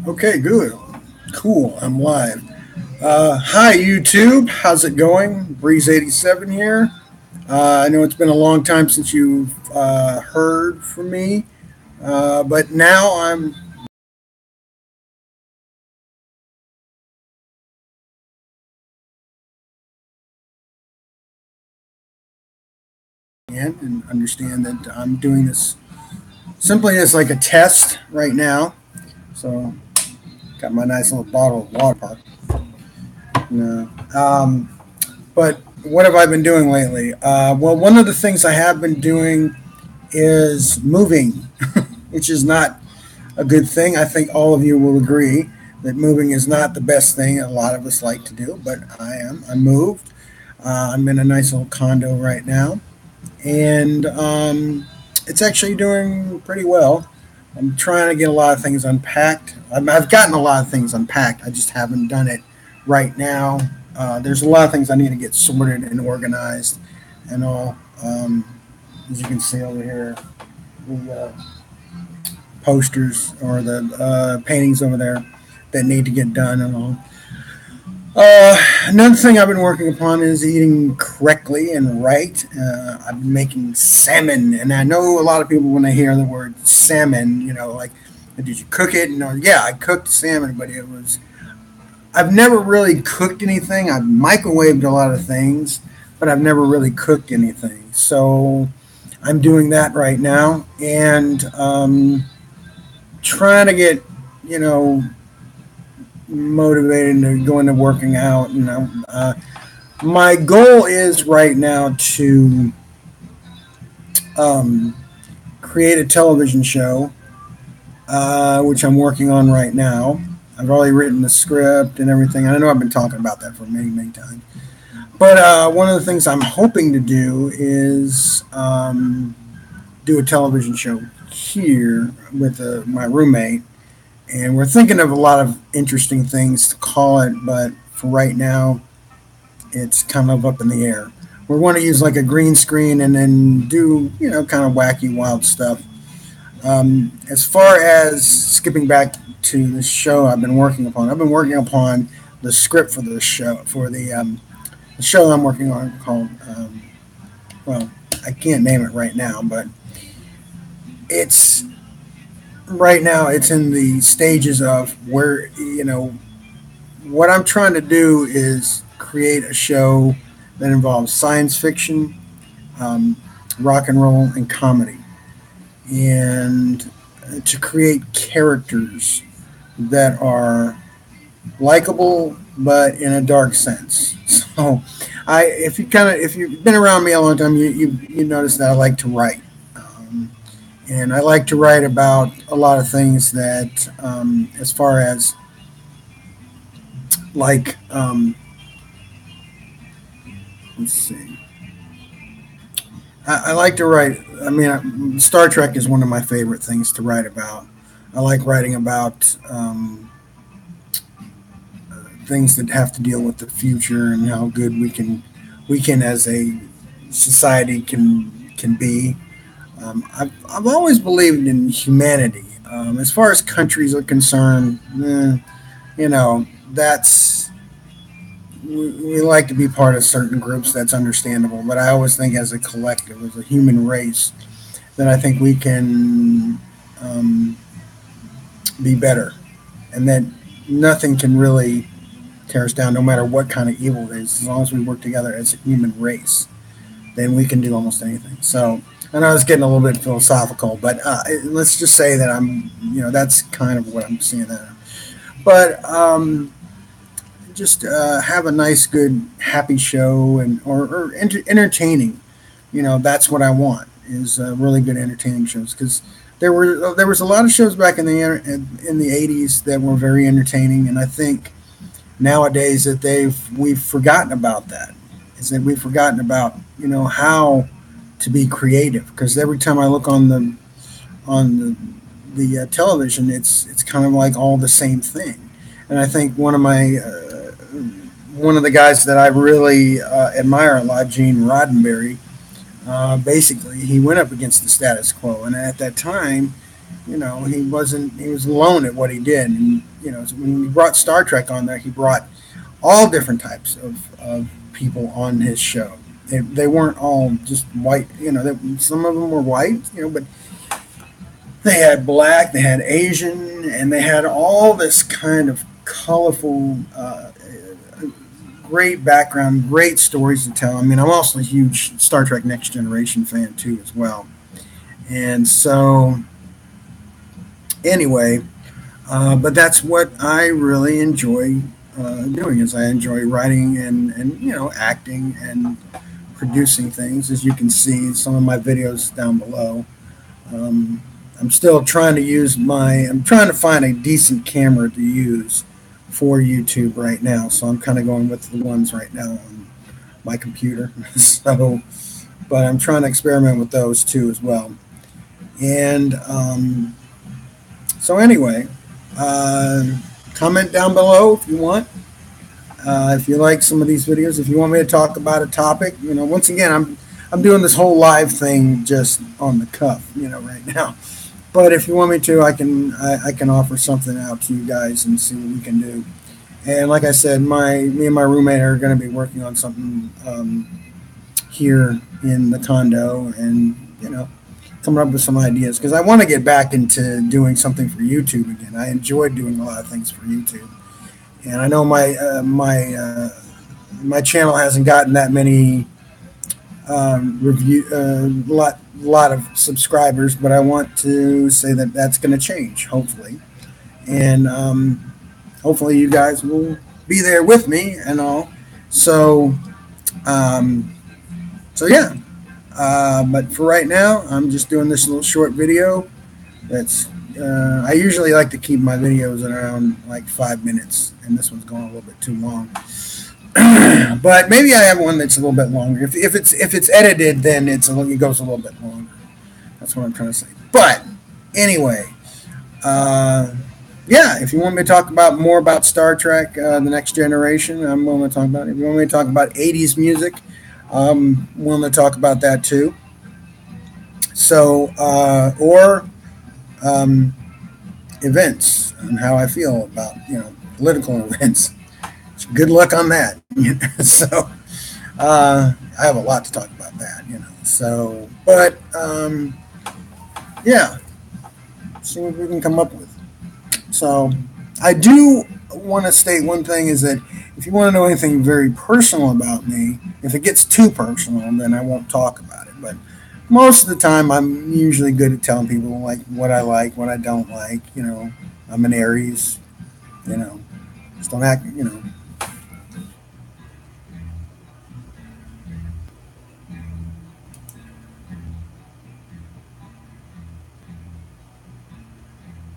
Okay, good. Cool. I'm live. Hi, YouTube. How's it going? Breeze87 here. I know it's been a long time since you've heard from me, but now I'm in and understand that I'm doing this simply as like a test right now. So, got my nice little bottle of water. No. But what have I been doing lately? Well, one of the things I have been doing is moving, which is not a good thing. I think all of you will agree that moving is not the best thing a lot of us like to do, but I am. I moved. I'm in a nice little condo right now, and it's actually doing pretty well. I'm trying to get a lot of things unpacked. I've gotten a lot of things unpacked. I just haven't done it right now. There's a lot of things I need to get sorted and organized and all. As you can see over here, the posters or the paintings over there that need to get done and all. Another thing I've been working upon is eating correctly and right. I've been making salmon, and I know a lot of people when they hear the word salmon, like, did you cook it? Yeah, I cooked salmon, but it was. I've never really cooked anything. I've microwaved a lot of things, but I've never really cooked anything. So I'm doing that right now, and trying to get, you know, motivated to go into working out. My goal is right now to um, create a television show, which I'm working on right now. I've already written the script and everything. I know I've been talking about that for many, many times. But one of the things I'm hoping to do is do a television show here with my roommate. And we're thinking of a lot of interesting things to call it, but for right now, it's kind of up in the air. We want to use like a green screen and then do, kind of wacky, wild stuff. As far as skipping back to the show I've been working upon the script for the show, for the show I'm working on called, well, I can't name it right now, but it's right now it's in the stages of where, what I'm trying to do is create a show that involves science fiction, um, rock and roll, and comedy, and to create characters that are likable but in a dark sense. So, if you've been around me a long time, you notice that I like to write, and I like to write about a lot of things that, as far as like, let's see, I like to write. I mean, Star Trek is one of my favorite things to write about. I like writing about things that have to deal with the future and how good we can as a society can be. I've always believed in humanity. As far as countries are concerned, that's we like to be part of certain groups. That's understandable, but I always think as a collective, as a human race, that I think we can um, be better, and that nothing can really tear us down, no matter what kind of evil it is. As long as we work together as a human race, then we can do almost anything. So I know it's getting a little bit philosophical, but let's just say that that's kind of what I'm seeing there. But just have a nice, good, happy show, and or entertaining. That's what I want is really good entertaining shows, because there was a lot of shows back in the '80s that were very entertaining, and I think nowadays that we've forgotten about that. Is that we've forgotten about how to be creative, because every time I look on the television, it's kind of like all the same thing. And I think one of the guys that I really admire a lot, Gene Roddenberry, basically he went up against the status quo, and at that time he wasn't. He was alone at what he did, and when he brought Star Trek on there, he brought all different types of people on his show. They weren't all just white. Some of them were white, but they had black, they had Asian, and they had all this kind of colorful, great background, great stories to tell. I mean, I'm also a huge Star Trek Next Generation fan too, as well. And so, anyway, but that's what I really enjoy doing. Is I enjoy writing and acting and producing things. As you can see in some of my videos down below. I'm still trying I'm trying to find a decent camera to use for YouTube right now. So I'm kind of going with the ones right now on my computer. But I'm trying to experiment with those too as well. And so anyway, comment down below if you want. If you like some of these videos, if you want me to talk about a topic, once again, I'm doing this whole live thing just on the cuff, right now. But if you want me to, I can offer something out to you guys and see what we can do. And like I said, me and my roommate are going to be working on something here in the condo, and coming up with some ideas, because I want to get back into doing something for YouTube again. I enjoyed doing a lot of things for YouTube, and I know my channel hasn't gotten that many lot of subscribers, but I want to say that that's going to change, hopefully, and hopefully you guys will be there with me and all. So yeah. But for right now, I'm just doing this little short video. I usually like to keep my videos around like 5 minutes, and this one's going a little bit too long. But maybe I have one that's a little bit longer. If it's edited, then it goes a little bit longer. That's what I'm trying to say. But anyway, yeah. If you want me to talk more about Star Trek, The Next Generation, I'm willing to talk about it. If you want me to talk about 80s music, I'm willing to talk about that too. So, or events and how I feel about political events. Good luck on that. So I have a lot to talk about that. So, but yeah, see what we can come up with. So I do want to state one thing, is that if you want to know anything very personal about me, if it gets too personal, then I won't talk about it. But most of the time, I'm usually good at telling people like what I like, what I don't like. I'm an Aries. Just don't act.